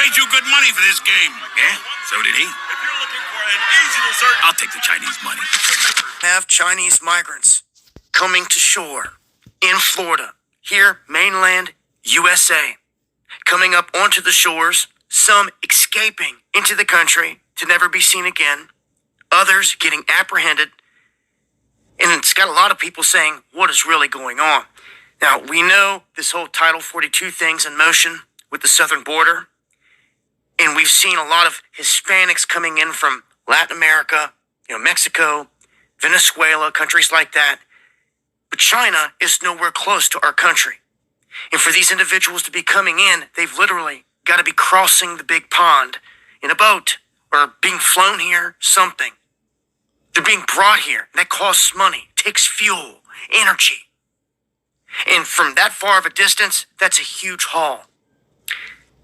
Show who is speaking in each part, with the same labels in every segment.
Speaker 1: paid you good money for this game.
Speaker 2: Yeah, so did he.
Speaker 3: If you're looking for an easy dessert,
Speaker 1: I'll take the Chinese money.
Speaker 4: Have Chinese migrants coming to shore in Florida, here, mainland USA, coming up onto the shores, some escaping into the country to never be seen again, others getting apprehended, and it's got a lot of people saying, what is really going on? Now, we know this whole Title 42 thing's in motion with the southern border, and we've seen a lot of Hispanics coming in from Latin America, Mexico, Venezuela, countries like that. But China is nowhere close to our country. And for these individuals to be coming in, they've literally got to be crossing the big pond in a boat or being flown here, something. They're being brought here. That costs money, takes fuel, energy. And from that far of a distance, that's a huge haul.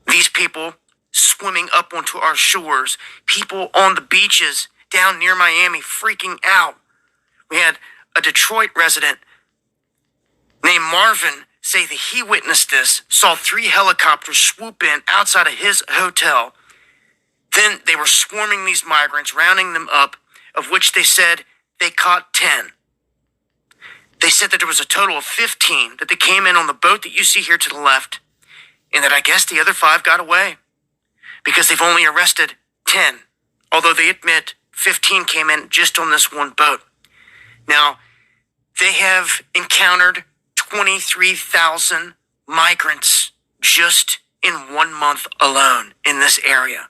Speaker 4: These people swimming up onto our shores, people on the beaches down near Miami freaking out. We had a Detroit resident named Marvin say that he witnessed this, saw 3 helicopters swoop in outside of his hotel. Then they were swarming these migrants, rounding them up, of which they said they caught 10. They said that there was a total of 15, that they came in on the boat that you see here to the left, and that I guess the other 5 got away because they've only arrested 10, although they admit 15 came in just on this one boat. Now, they have encountered 23,000 migrants just in 1 month alone in this area.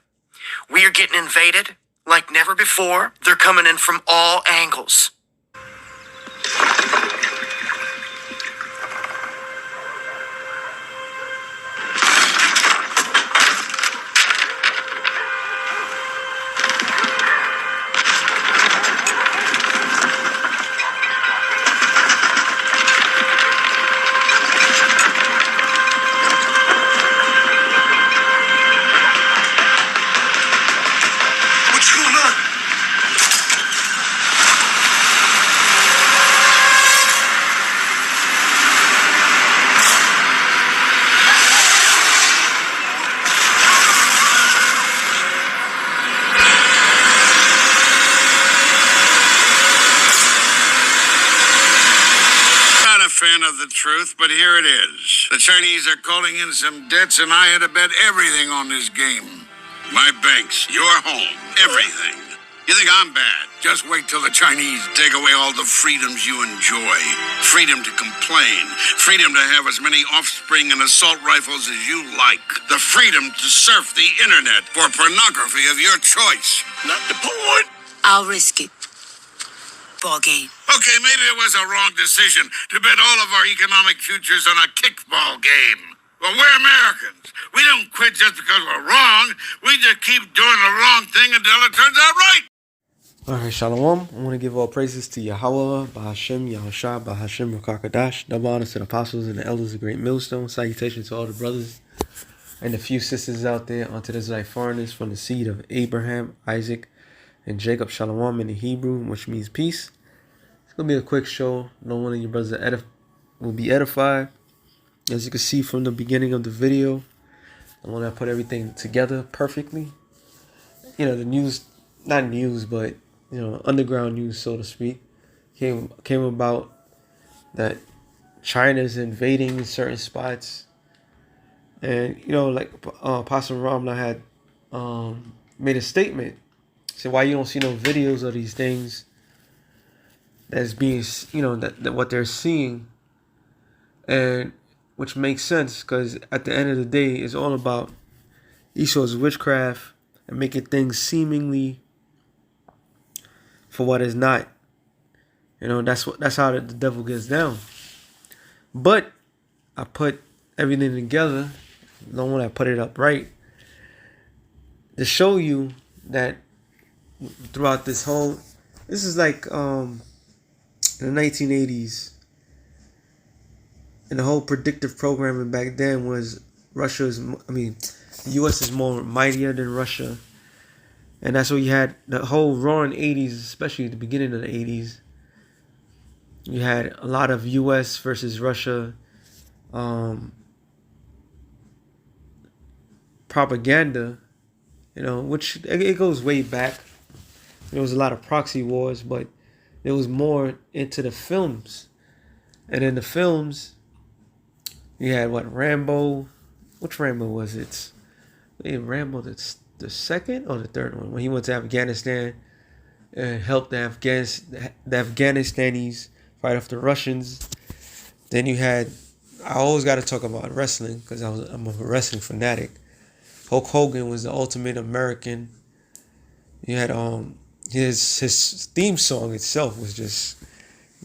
Speaker 4: We are getting invaded like never before. They're coming in from all angles.
Speaker 1: Fan of the truth, but here it is. The Chinese are calling in some debts, and I had to bet everything on this game. My banks, your home, everything. You think I'm bad? Just wait till the Chinese take away all the freedoms you enjoy. Freedom to complain. Freedom to have as many offspring and assault rifles as you like. The freedom to surf the internet for pornography of your choice. Not the porn.
Speaker 5: I'll risk it. Ball game.
Speaker 1: Okay, maybe it was a wrong decision to bet all of our economic futures on a kickball game. Well, we're Americans. We don't quit just because we're wrong. We just keep doing the wrong thing until it turns out right.
Speaker 6: Alright, Shalom. I want to give all praises to Yahweh, Bahashem, Yahushua, Bahashem, Rakakadash. Double honors to the apostles and the elders of Great Millstone. Salutations to all the brothers and the few sisters out there unto the Israelite foreigners from the seed of Abraham, Isaac, and Jacob. Shalom in the Hebrew, which means peace. It's going to be a quick show. No one of your brothers will be edified. As you can see from the beginning of the video, I want to put everything together perfectly. The news, not news, but, underground news, so to speak, came about that China's invading certain spots. And, like Apostle Ramla had made a statement. Said, why you don't see no videos of these things that's being, that what they're seeing, and which makes sense because at the end of the day, it's all about Esau's witchcraft and making things seemingly for what is not. That's how the devil gets down. But I put everything together. Don't want to put it up right to show you that throughout this is like in the 1980s, and the whole predictive programming back then was the U.S. is more mightier than Russia, and that's what you had the whole roaring 80s, especially at the beginning of the 80s. You had a lot of U.S. versus Russia propaganda, which it goes way back. There was a lot of proxy wars, but it was more into the films. And in the films, you had Rambo. Which Rambo was it? Rambo the second or the third one, when he went to Afghanistan and helped the Afghanistanis fight off the Russians. Then you had, I always got to talk about wrestling because I'm a wrestling fanatic. Hulk Hogan was the ultimate American. You had his theme song itself was just,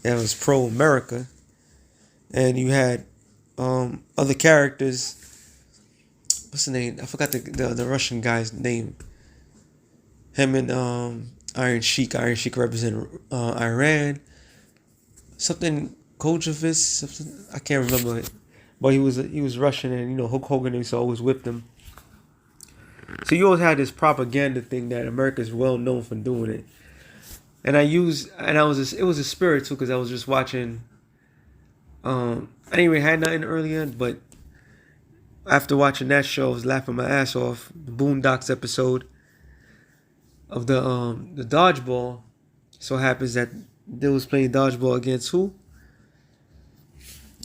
Speaker 6: it was pro America, and you had other characters. What's the name? I forgot the Russian guy's name. Him and Iron Sheik. Iron Sheik represented Iran. Something Kojovis. Something I can't remember it. But he was Russian, and Hulk Hogan used to always whip them. So you always had this propaganda thing that America is well known for doing it. And it was a spirit too, because I was just watching. I didn't really have nothing earlier, but after watching that show, I was laughing my ass off. The Boondocks episode of the dodgeball. So happens that they was playing dodgeball against who?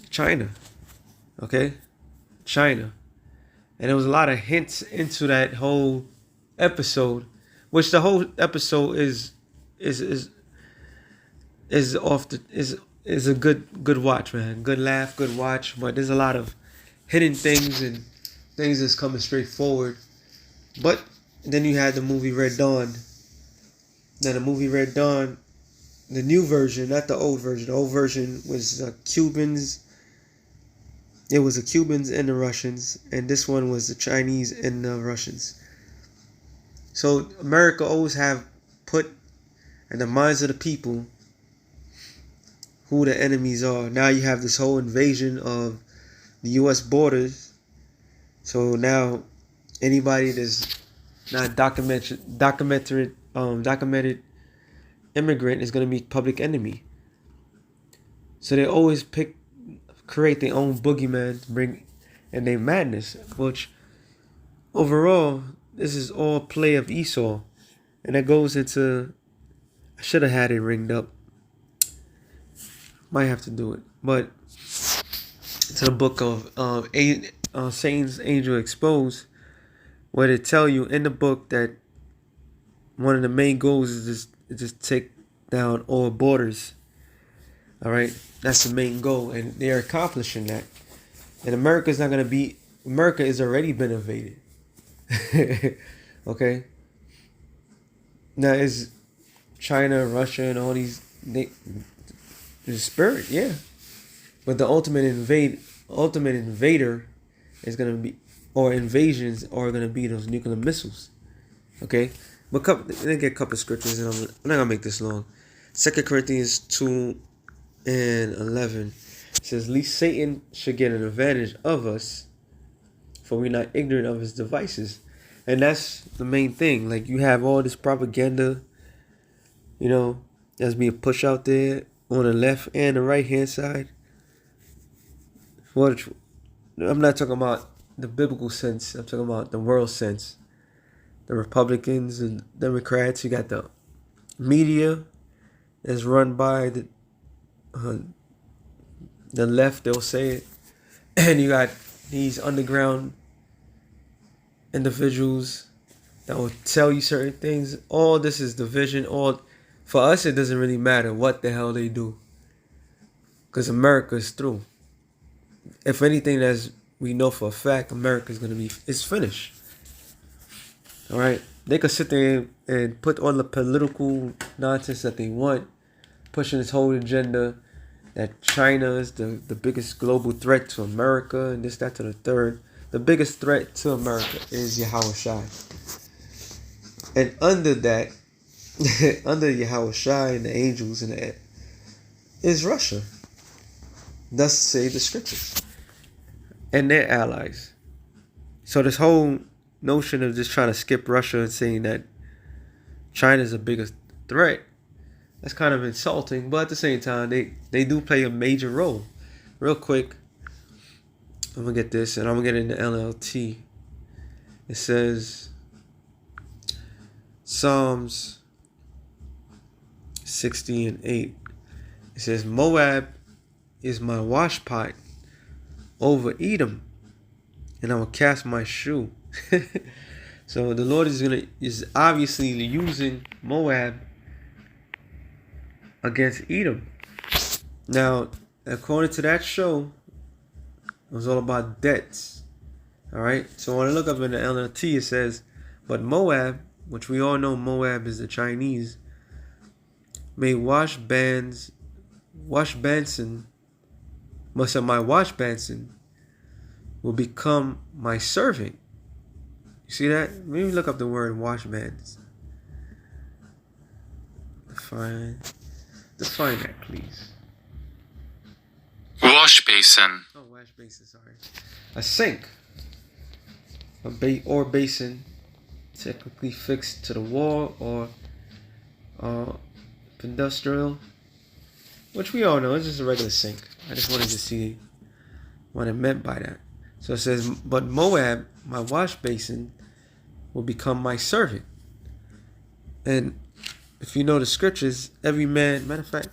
Speaker 6: China. Okay, China, and there was a lot of hints into that whole episode, which the whole episode is a good watch, man. Good laugh, good watch. But there's a lot of hidden things and things that's coming straight forward. But then you had the movie Red Dawn. Now the movie Red Dawn, the new version, not the old version. The old version was Cubans. It was the Cubans and the Russians, and this one was the Chinese and the Russians. So America always have put in the minds of the people who the enemies are. Now you have this whole invasion of the U.S. borders. So now anybody that's not documented immigrant is going to be public enemy. So they always create their own boogeyman to bring in their madness, which overall, this is all play of Esau. And that goes into, I should have had it ringed up. Might have to do it. But to the book of Satan's Angel Exposed, where they tell you in the book that one of the main goals is just take down all borders. All right, that's the main goal, and they're accomplishing that. And America is already been invaded. Okay. Now is China, Russia, and all these the spirit, yeah. But the ultimate invader is gonna be, or invasions are gonna be those nuclear missiles. Okay, but let me get a couple of scriptures, and I'm not gonna make this long. 2 Corinthians 2:11 says, "Lest Satan should get an advantage of us, for we're not ignorant of his devices." And that's the main thing. Like, you have all this propaganda, that's being pushed out there on the left and the right hand side. Well, I'm not talking about the biblical sense. I'm talking about the world sense. The Republicans and Democrats. You got the media that's run by the left. They'll say it, and you got these underground individuals that will tell you certain things. All this is division. For us, it doesn't really matter what the hell they do, because America is through. If anything, as we know for a fact, America is finished. All right, they could sit there and put all the political nonsense that they want, pushing this whole agenda that China is the biggest global threat to America, and this, that, to the third. The biggest threat to America is Yahweh Shai. And under that, under Yahweh Shai and the angels and that, is Russia. Thus say the scriptures. And their allies. So this whole notion of just trying to skip Russia and saying that China is the biggest threat, that's kind of insulting. But at the same time, they do play a major role. Real quick, I'm going to get this, and I'm going to get into LLT. it says, Psalms 60:8. It says, Moab is my washpot over Edom, and I will cast my shoe. So the Lord is obviously using Moab against Edom. Now, according to that show, it was all about debts. Alright? So when I look up in the LNT, it says, but Moab, which we all know Moab is the Chinese, may wash Banson, must have my wash Banson will become my servant. You see that? Maybe look up the word wash Banson. Define that, please.
Speaker 2: Wash basin.
Speaker 6: Oh, wash basin, sorry. A sink. Or basin, typically fixed to the wall or industrial, which we all know, it's just a regular sink. I just wanted to see what it meant by that. So it says, but Moab, my wash basin, will become my servant. And if you know the scriptures, every man, matter of fact,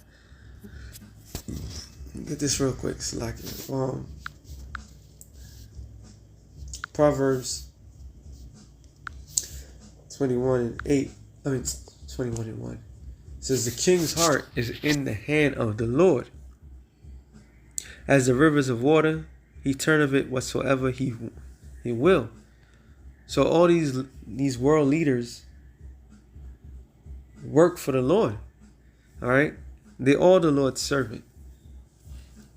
Speaker 6: get this real quick, Proverbs 21:8. 21:1. It says, the king's heart is in the hand of the Lord. As the rivers of water, he turneth it whatsoever he will. So all these world leaders work for the Lord. Alright? They're all the Lord's servant.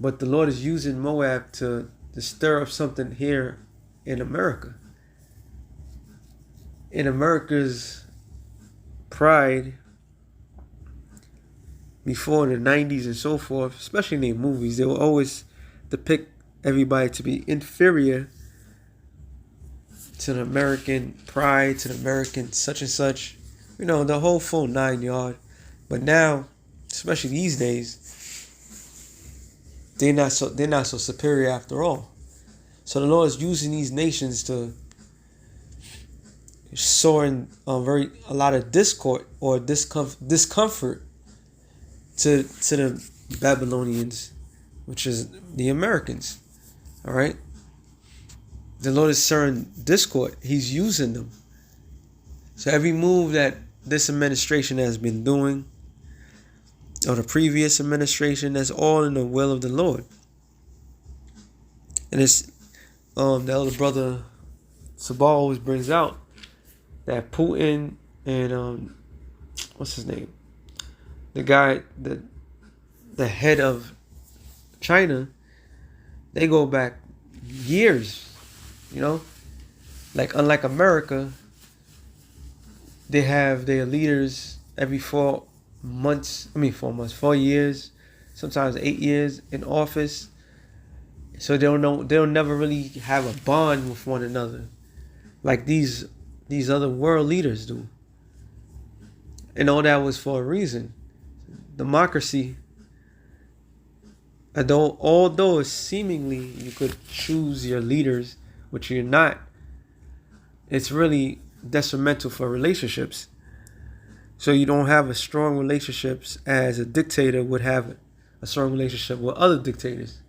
Speaker 6: But the Lord is using Moab to stir up something here in America. In America's pride before the 90s and so forth, especially in their movies, they will always depict everybody to be inferior to the American pride, to the American such and such. You know, the whole full 9 yard. But now, especially these days, they're not so superior after all. So the Lord is using these nations to sow in a lot of discord or discomfort to the Babylonians, which is the Americans. All right. The Lord is sowing discord. He's using them. So every move that this administration has been doing, or the previous administration, that's all in the will of the Lord. And it's the elder brother Sabal always brings out that Putin and what's his name, the guy, the head of China, they go back years. You know, like unlike America, they have their leaders every 4 years, sometimes 8 years in office. So they'll never really have a bond with one another like these other world leaders do. And all that was for a reason. Democracy, although seemingly you could choose your leaders, which you're not, it's really detrimental for relationships. So you don't have a strong relationships as a dictator would have a strong relationship with other dictators.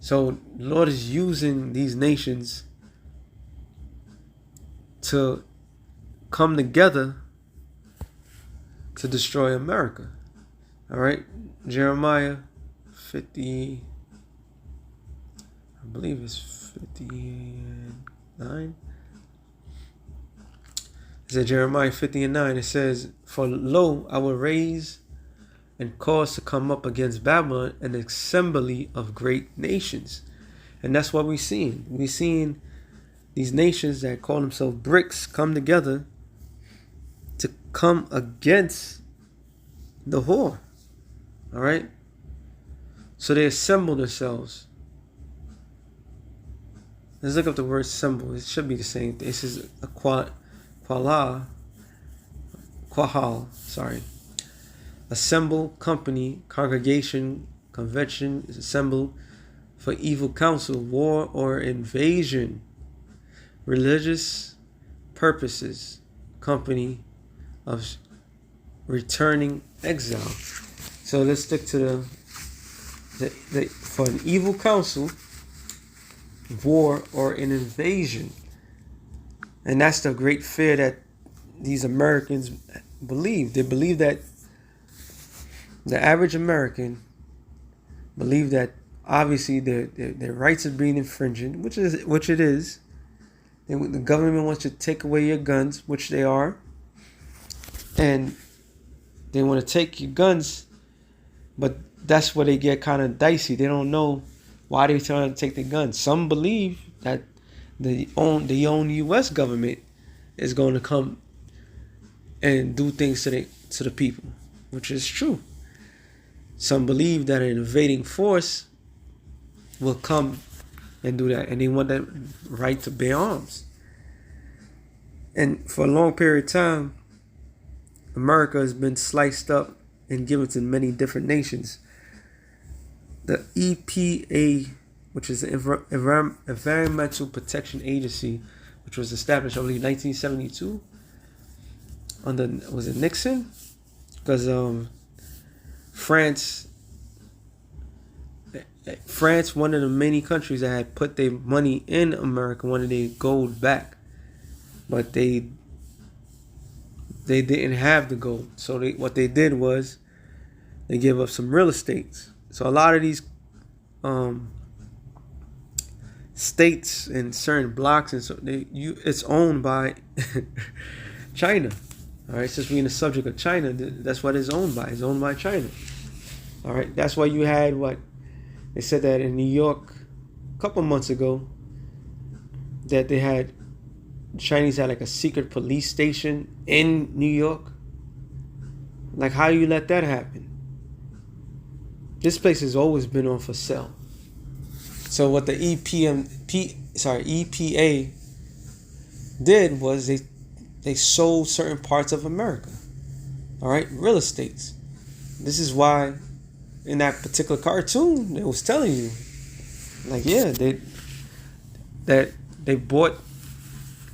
Speaker 6: So the Lord is using these nations to come together to destroy America. All right, Jeremiah 50, I believe it's 59. It says Jeremiah 50:9. It says, for lo, I will raise and cause to come up against Babylon an assembly of great nations. And that's what we're seeing. We're seeing these nations that call themselves BRICS come together to come against the whore. All right? So they assemble themselves. Let's look up the word symbol. It should be the same. This is a quahal, sorry. Assemble, company, congregation, convention is assembled for evil counsel, war, or invasion. religious purposes company of returning exile. So let's stick to the for an evil counsel, war, or an invasion. And that's the great fear that these Americans believe. They believe that the average American believe that obviously their rights are being infringed, which it is. The government wants to take away your guns, which they are, and they want to take your guns, but that's where they get kind of dicey. They don't know why they're trying to take the guns. Some believe that the own U.S. government is going to come and do things to the people, which is true. Some believe that an invading force will come and do that, and they want that right to bear arms. And for a long period of time, America has been sliced up and given to many different nations. The EPA, which is the Environmental Protection Agency, which was established, I believe, 1972 under, was it Nixon? Because France, one of the many countries that had put their money in America, wanted their gold back, but they didn't have the gold. So what they did was they gave up some real estate. So a lot of these states and certain blocks, and so it's owned by China. All right, since we're in the subject of China, that's what it's owned by. It's owned by China. All right, that's why you had what they said that in New York a couple months ago, that the Chinese had like a secret police station in New York. Like, how do you let that happen? This place has always been on for sale. So what the EPA did was they sold certain parts of America. All right, real estates. This is why in that particular cartoon it was telling you, like, yeah, they bought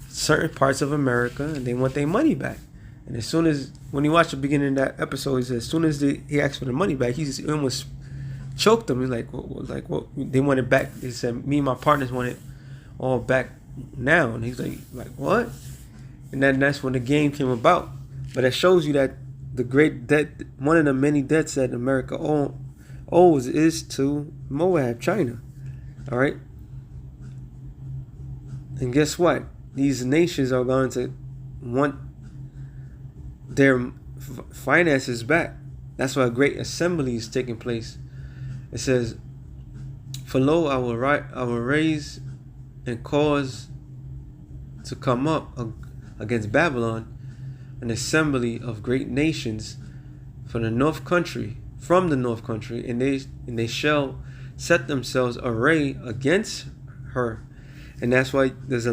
Speaker 6: certain parts of America and they want their money back. And as soon as, when you watch the beginning of that episode, he said as soon as he asked for the money back, he almost choked them. He's like, what? They want it back. They said, me and my partners want it all back now. And he's like what? And that's when the game came about. But it shows you that the great debt, one of the many debts that America owes is to Moab, China. All right. And guess what? These nations are going to want their finances back. That's why a great assembly is taking place. It says, for lo, I will raise and cause to come up against Babylon an assembly of great nations from the north country, and they shall set themselves array against her. And that's why there's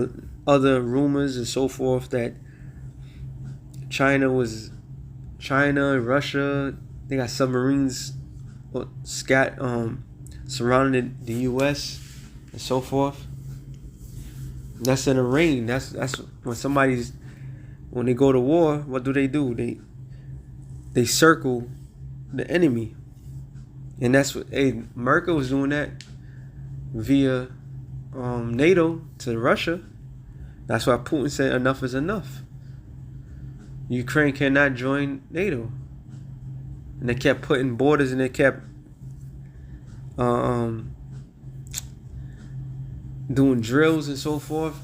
Speaker 6: other rumors and so forth that China, Russia, they got submarines surrounding the U.S. and so forth. That's an array. That's when they go to war, what do? They circle the enemy. And that's what America was doing that via NATO to Russia. That's why Putin said enough is enough. Ukraine cannot join NATO. And they kept putting borders, and they kept doing drills and so forth.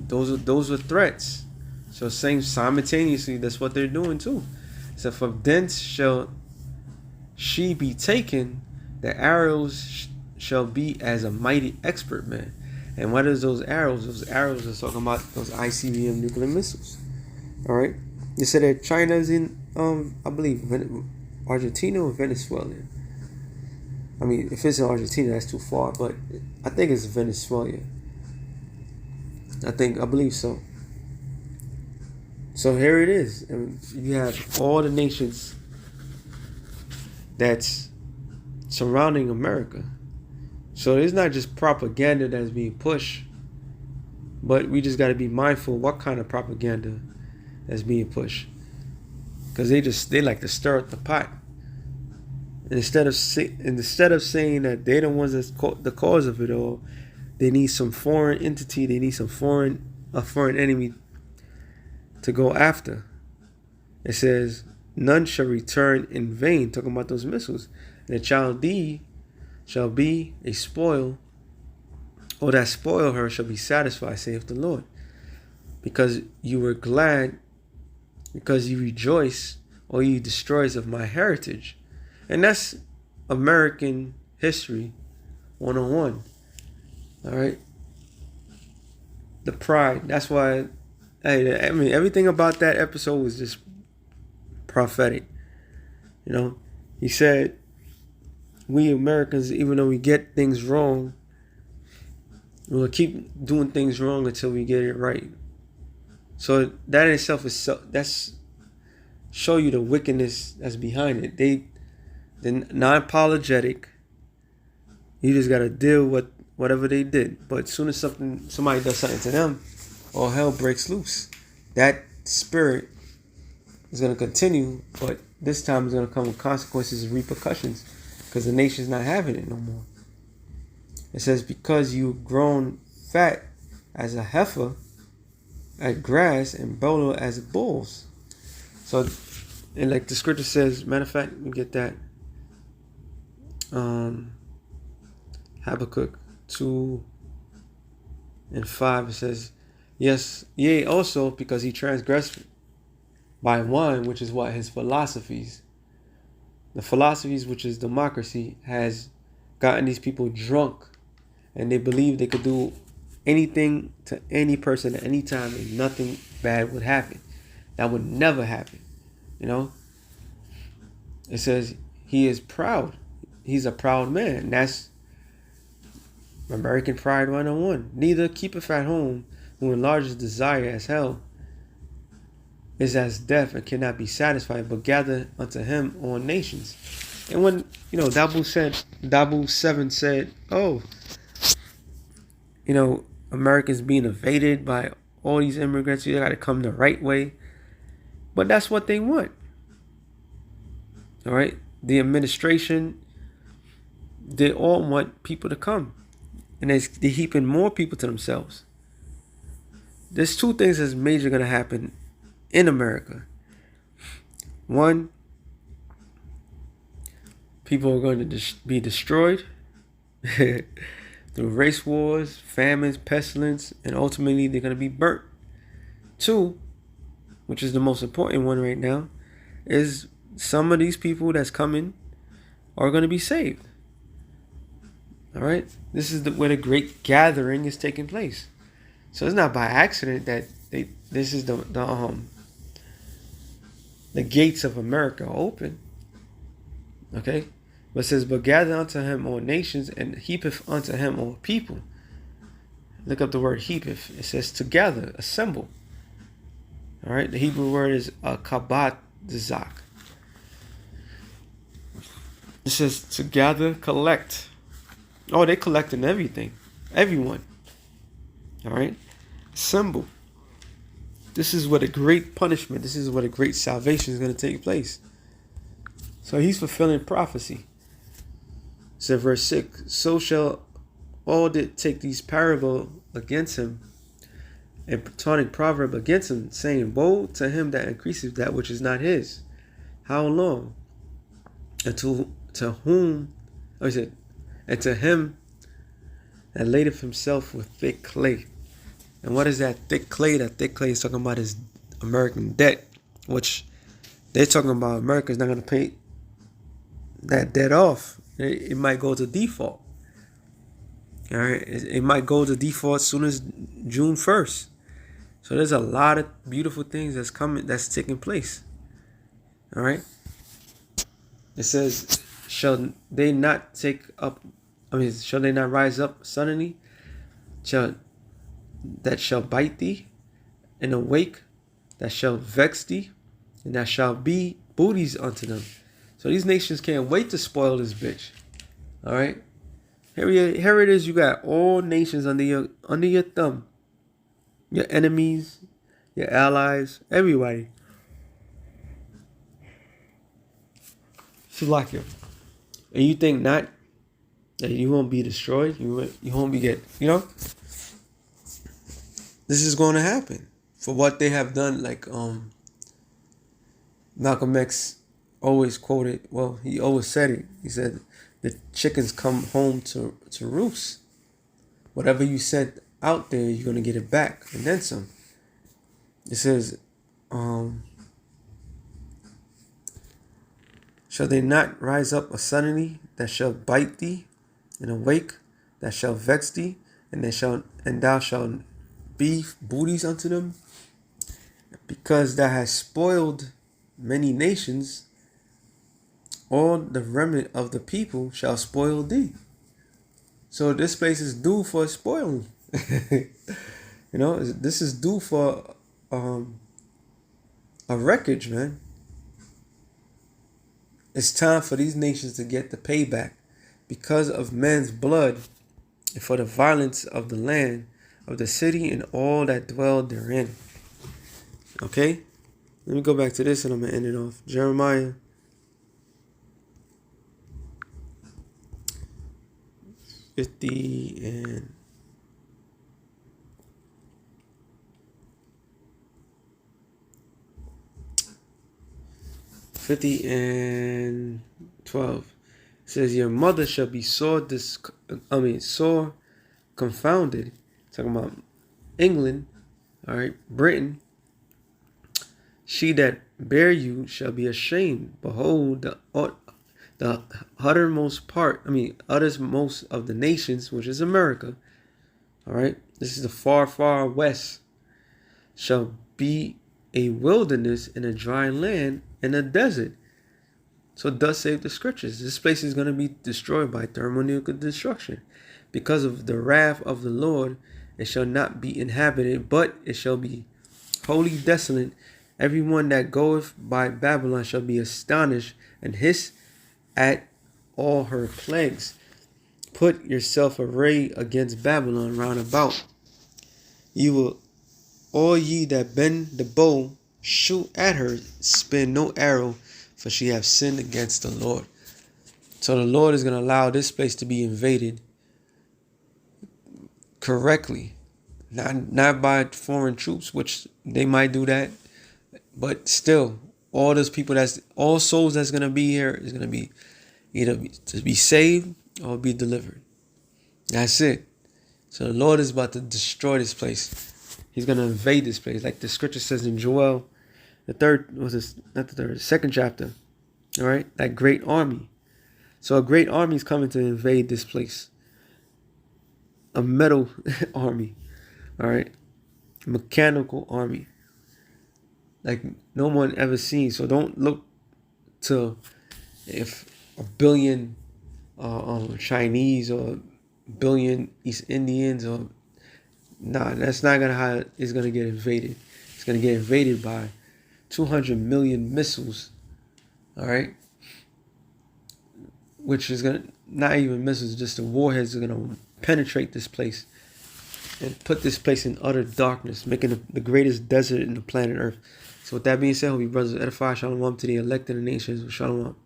Speaker 6: Those were threats. So same simultaneously, that's what they're doing too. So from thence shall she be taken, the arrows shall be as a mighty expert man. And what is those arrows? Those arrows are talking about those ICBM nuclear missiles. All right. They said that China's in, I believe, Argentina or Venezuela. I mean, if it's in Argentina, that's too far, but I think it's Venezuela. I believe so. So here it is. And you have all the nations that's surrounding America. So it's not just propaganda that's being pushed But we just got to be mindful what kind of propaganda that's being pushed, because they like to stir up the pot. And instead of saying that they're the ones that's the cause of it all, they need some foreign entity. They need some foreign enemy to go after. It says, none shall return in vain, talking about those missiles. And the child D shall be a spoil, or that spoil her shall be satisfied, saith the Lord. Because you were glad, because you rejoice, or you destroys of my heritage. And that's American history 101. All right. The pride. That's why, hey, I mean, everything about that episode was just prophetic. You know, he said, we Americans, even though we get things wrong, we'll keep doing things wrong until we get it right. So that in itself that's show you the wickedness that's behind it. They're non-apologetic. You just gotta deal with whatever they did. But as soon as somebody does something to them, all hell breaks loose. That spirit is gonna continue, but this time it's gonna come with consequences and repercussions, because the nation's not having it no more. It says, because you've grown fat as a heifer at grass and bolder as bulls. So, and like the scripture says, matter of fact, we get that. Habakkuk 2:5, it says, yes, yea, also because he transgressed by wine, which is what? His philosophies. The philosophies, which is democracy, has gotten these people drunk, and they believe they could do anything to any person at any time and nothing bad would happen. That would never happen. You know? It says he is proud. He's a proud man. That's American Pride 101. Neither keepeth at home who enlarges desire as hell is as death and cannot be satisfied, but gather unto him all nations. And when, you know, Dabu 7 said, oh, you know, Americans being invaded by all these immigrants, you got to come the right way. But that's what they want. All right? The administration, they all want people to come. And they're heaping more people to themselves. There's two things that's major going to happen in America. One, people are going to be destroyed through race wars, famines, pestilence, and ultimately they're going to be burnt. Two, which is the most important one right now, is some of these people that's coming are going to be saved. All right? This is where the great gathering is taking place. So it's not by accident that this is the gates of America are open. Okay? But it says, but gather unto him all nations, and heapeth unto him all people. Look up the word heapeth. It says to gather, assemble. All right? The Hebrew word is kabat zak. It says to gather, collect. Oh, they collecting everything. Everyone. All right? Assemble. This is what a great punishment, this is what a great salvation is going to take place. So he's fulfilling prophecy. It said verse 6, so shall all that take these parable against him, and platonic proverb against him, saying, woe to him that increases that which is not his. How long? And to whom, or is it, and to him that ladeth himself with thick clay. And what is that thick clay? That thick clay is talking about his American debt, which they're talking about America's not going to pay that debt off. It might go to default. All right, it might go to default as soon as June 1st. So there's a lot of beautiful things that's taking place. All right. It says, shall they not rise up suddenly? That shall bite thee, and awake, that shall vex thee, and that shall be booties unto them. So these nations can't wait to spoil this bitch. All right, here it is. You got all nations under your thumb. your enemies, your allies, everybody. Slovakia. And you think not that you won't be destroyed? You won't be this is going to happen for what they have done. Like Malcolm X always quoted. Well, he always said it. He said, "The chickens come home to roost. Whatever you sent out there, you're gonna get it back, and then some." It says, "Shall they not rise up suddenly that shall bite thee, and awake that shall vex thee, and thou shalt be booties unto them? Because thou hast spoiled many nations, all the remnant of the people shall spoil thee." So this place is due for spoiling. This is due for a wreckage, man. It's time for these nations to get the payback because of man's blood and for the violence of the land, of the city, and all that dwell therein. Okay? Let me go back to this and I'm going to end it off. Jeremiah 50 and 12. It says, "Your mother shall be sore confounded." Talking about England, all right, Britain. "She that bare you shall be ashamed. Behold, the uttermost of the nations, which is America, all right, this is the far, far west, shall be a wilderness and a dry land and a desert. So thus save the scriptures. This place is going to be destroyed by thermonuclear destruction. Because of the wrath of the Lord, it shall not be inhabited, but it shall be wholly desolate. Everyone that goeth by Babylon shall be astonished and hiss at all her plagues. Put yourself array against Babylon round about. All ye that bend the bow, shoot at her, spin no arrow, for she hath sinned against the Lord." So the Lord is going to allow this place to be invaded correctly, not by foreign troops, which they might do that, but still, all those people all souls that's going to be here is going to be either to be saved or be delivered. That's it. So the Lord is about to destroy this place. He's going to invade this place, like the scripture says in Joel, second chapter. All right, that great army. So a great army is coming to invade this place. A metal army. All right, mechanical army, like no one ever seen. So don't look to if a billion Chinese or a billion East Indians or that's not gonna how it's gonna get invaded. It's gonna get invaded by 200 million missiles. All right, which is gonna not even missiles, just the warheads are gonna penetrate this place and put this place in utter darkness, making it the greatest desert in the planet Earth. So with that being said, hope you brothers edify. Shalom to the elect of the nations. Shalom.